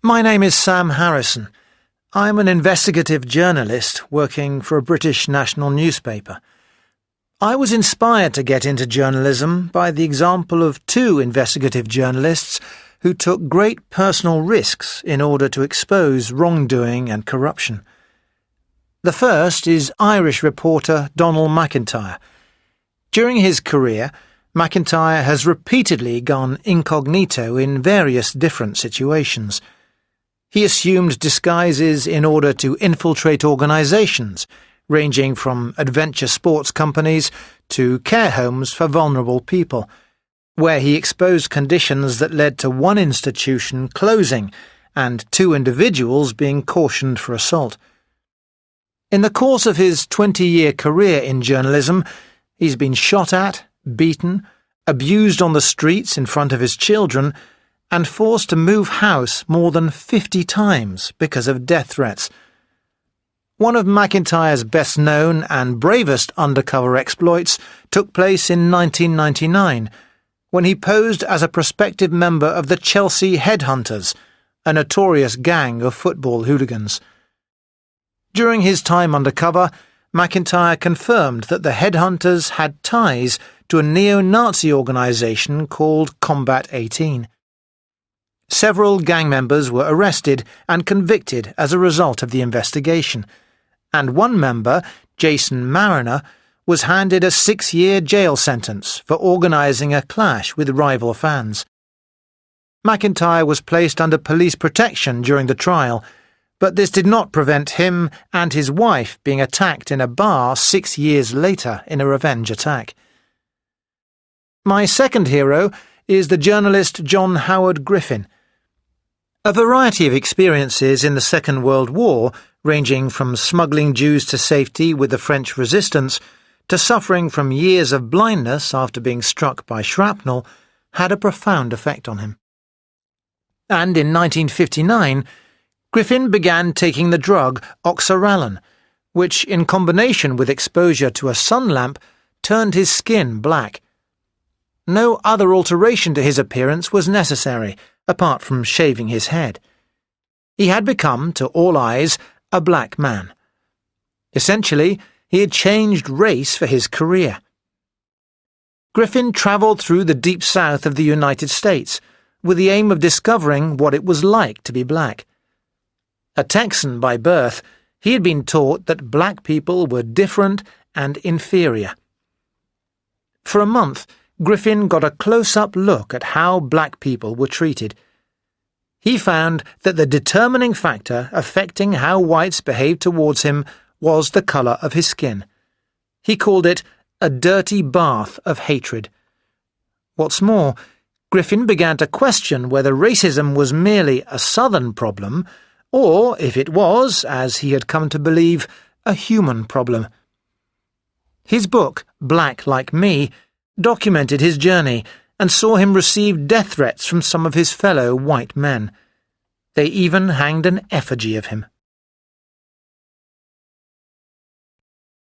My name is Sam Harrison. I'm an investigative journalist working for a British national newspaper. I was inspired to get into journalism by the example of two investigative journalists who took great personal risks in order to expose wrongdoing and corruption. The first is Irish reporter Donald McIntyre. During his career, McIntyre has repeatedly gone incognito in various different situations. He assumed disguises in order to infiltrate organisations, ranging from adventure sports companies to care homes for vulnerable people, where he exposed conditions that led to one institution closing and two individuals being cautioned for assault. In the course of his 20-year career in journalism, he's been shot at, beaten, abused on the streets in front of his children, and forced to move house more than 50 times because of death threats. One of McIntyre's best-known and bravest undercover exploits took place in 1999, when he posed as a prospective member of the Chelsea Headhunters, a notorious gang of football hooligans. During his time undercover, McIntyre confirmed that the Headhunters had ties to a neo-Nazi organisation called Combat 18. Several gang members were arrested and convicted as a result of the investigation, and one member, Jason Mariner, was handed a 6-year jail sentence for organising a clash with rival fans. McIntyre was placed under police protection during the trial, but this did not prevent him and his wife being attacked in a bar 6 years later in a revenge attack. My second hero is the journalist John Howard Griffin. A variety of experiences in the Second World War, ranging from smuggling Jews to safety with the French resistance to suffering from years of blindness after being struck by shrapnel, had a profound effect on him. And in 1959, Griffin began taking the drug oxiralin, which, in combination with exposure to a sun lamp, turned his skin black. No other alteration to his appearance was necessary, apart from shaving his head. He had become, to all eyes, a black man. Essentially, he had changed race for his career. Griffin travelled through the deep south of the United States with the aim of discovering what it was like to be black. A Texan by birth, he had been taught that black people were different and inferior. For a month, Griffin got a close-up look at how black people were treated. He found that the determining factor affecting how whites behaved towards him was the colour of his skin. He called it a dirty bath of hatred. What's more, Griffin began to question whether racism was merely a southern problem, or, if it was, as he had come to believe, a human problem. His book, Black Like Me, documented his journey and saw him receive death threats from some of his fellow white men. They even hanged an effigy of him.